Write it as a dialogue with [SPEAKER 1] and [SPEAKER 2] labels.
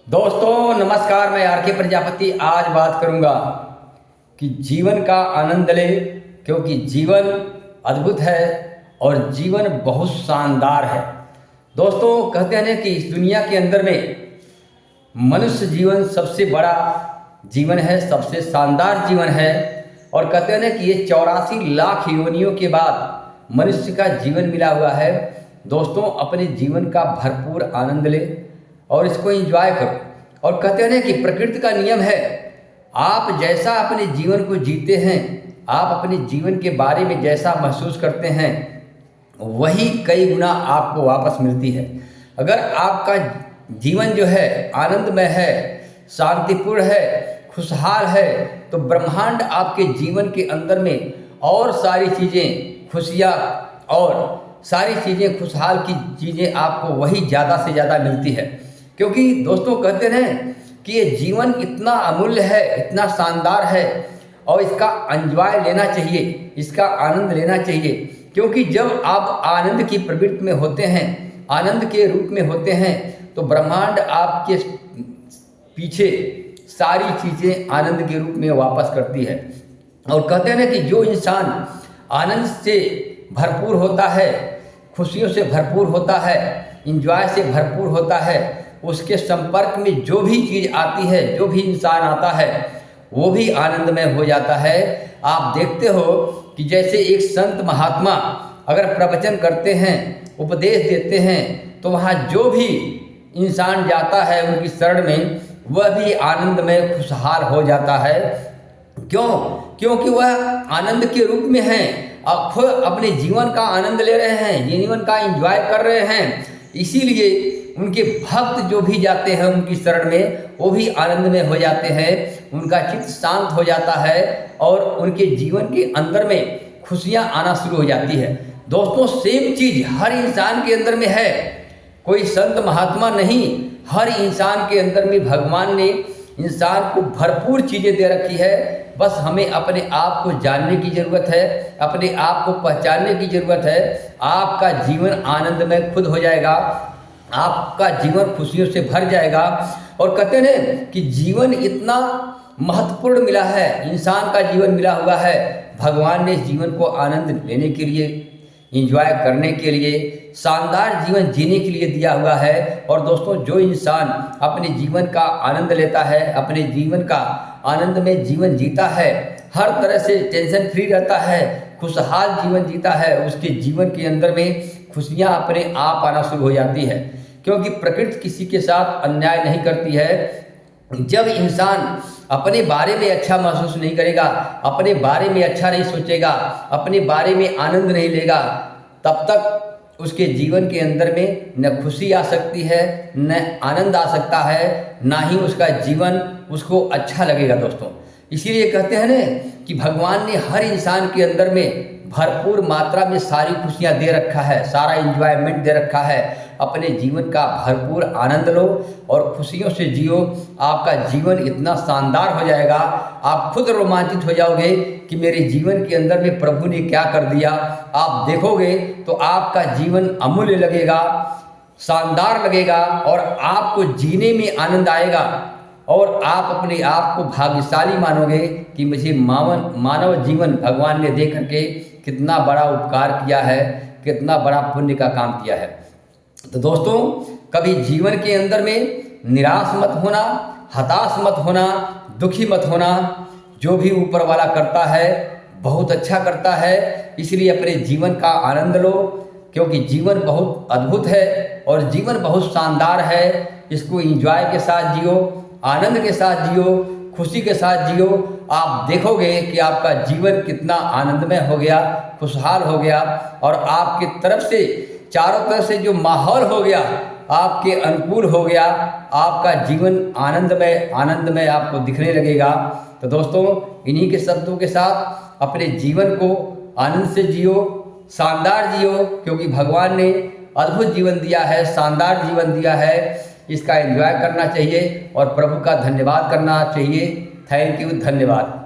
[SPEAKER 1] दोस्तों नमस्कार, मैं आर के प्रजापति आज बात करूंगा कि जीवन का आनंद ले, क्योंकि जीवन अद्भुत है और जीवन बहुत शानदार है। दोस्तों कहते हैं ना कि इस दुनिया के अंदर में मनुष्य जीवन सबसे बड़ा जीवन है, सबसे शानदार जीवन है। और कहते हैं ना कि ये 84 लाख योनियों के बाद मनुष्य का जीवन मिला हुआ है। दोस्तों अपने जीवन का भरपूर आनंद ले और इसको एंजॉय करो। और कहते हैं ना कि प्रकृति का नियम है, आप जैसा अपने जीवन को जीते हैं, आप अपने जीवन के बारे में जैसा महसूस करते हैं, वही कई गुना आपको वापस मिलती है। अगर आपका जीवन जो है आनंदमय है, शांतिपूर्ण है, खुशहाल है, तो ब्रह्मांड आपके जीवन के अंदर में और सारी चीज़ें खुशियाँ और सारी चीज़ें खुशहाल की चीज़ें आपको वही ज़्यादा से ज़्यादा मिलती है। क्योंकि दोस्तों कहते हैं कि ये जीवन इतना अमूल्य है, इतना शानदार है और इसका एंजॉय लेना चाहिए, इसका आनंद लेना चाहिए। क्योंकि जब आप आनंद की प्रवृत्ति में होते हैं, आनंद के रूप में होते हैं, तो ब्रह्मांड आपके पीछे सारी चीज़ें आनंद के रूप में वापस करती है। और कहते हैं ना कि जो इंसान आनंद से भरपूर होता है, खुशियों से भरपूर होता है, इंजॉय से भरपूर होता है, उसके संपर्क में जो भी चीज़ आती है, जो भी इंसान आता है, वो भी आनंदमय हो जाता है। आप देखते हो कि जैसे एक संत महात्मा अगर प्रवचन करते हैं, उपदेश देते हैं, तो वहाँ जो भी इंसान जाता है उनकी शरण में, वह भी आनंदमय खुशहाल हो जाता है। क्यों? क्योंकि वह आनंद के रूप में है, अब खुद अपने जीवन का आनंद ले रहे हैं, जीवन का एंजॉय कर रहे हैं। इसीलिए उनके भक्त जो भी जाते हैं उनकी शरण में, वो भी आनंद में हो जाते हैं, उनका चित्त शांत हो जाता है और उनके जीवन के अंदर में खुशियाँ आना शुरू हो जाती है। दोस्तों सेम चीज़ हर इंसान के अंदर में है, कोई संत महात्मा नहीं, हर इंसान के अंदर में भगवान ने इंसान को भरपूर चीज़ें दे रखी है। बस हमें अपने आप को जानने की ज़रूरत है, अपने आप को पहचानने की ज़रूरत है। आपका जीवन आनंदमय खुद हो जाएगा, आपका जीवन खुशियों से भर जाएगा। और कहते हैं कि जीवन इतना महत्वपूर्ण मिला है, इंसान का जीवन मिला हुआ है, भगवान ने जीवन को आनंद लेने के लिए, एंजॉय करने के लिए, शानदार जीवन जीने के लिए दिया हुआ है। और दोस्तों जो इंसान अपने जीवन का आनंद लेता है, अपने जीवन का आनंद में जीवन जीता है, हर तरह से टेंशन फ्री रहता है, खुशहाल जीवन जीता है, उसके जीवन के अंदर में खुशियाँ अपने आप आना शुरू हो जाती है। क्योंकि प्रकृति किसी के साथ अन्याय नहीं करती है। जब इंसान अपने बारे में अच्छा महसूस नहीं करेगा, अपने बारे में अच्छा नहीं सोचेगा, अपने बारे में आनंद नहीं लेगा, तब तक उसके जीवन के अंदर में न खुशी आ सकती है, न आनंद आ सकता है, ना ही उसका जीवन उसको अच्छा लगेगा। दोस्तों इसीलिए कहते हैं ना कि भगवान ने हर इंसान के अंदर में भरपूर मात्रा में सारी खुशियाँ दे रखा है, सारा एंजॉयमेंट दे रखा है। अपने जीवन का भरपूर आनंद लो और खुशियों से जियो, आपका जीवन इतना शानदार हो जाएगा, आप खुद रोमांचित हो जाओगे कि मेरे जीवन के अंदर में प्रभु ने क्या कर दिया। आप देखोगे तो आपका जीवन अमूल्य लगेगा, शानदार लगेगा और आपको जीने में आनंद आएगा। और आप अपने आप को भाग्यशाली मानोगे कि मुझे मानव जीवन भगवान ने दे करके कितना बड़ा उपकार किया है, कितना बड़ा पुण्य का काम किया है। तो दोस्तों कभी जीवन के अंदर में निराश मत होना, हताश मत होना, दुखी मत होना। जो भी ऊपर वाला करता है बहुत अच्छा करता है, इसलिए अपने जीवन का आनंद लो। क्योंकि जीवन बहुत अद्भुत है और जीवन बहुत शानदार है। इसको एंजॉय के साथ जियो, आनंद के साथ जियो, खुशी के साथ जियो। आप देखोगे कि आपका जीवन कितना आनंदमय हो गया, खुशहाल हो गया और आपकी तरफ से चारों तरफ से जो माहौल हो गया आपके अनुकूल हो गया। आपका जीवन आनंदमय आपको दिखने लगेगा। तो दोस्तों इन्हीं के शब्दों के साथ अपने जीवन को आनंद से जियो, शानदार जियो। क्योंकि भगवान ने अद्भुत जीवन दिया है, शानदार जीवन दिया है, इसका एंजॉय करना चाहिए और प्रभु का धन्यवाद करना चाहिए। थैंक यू, धन्यवाद।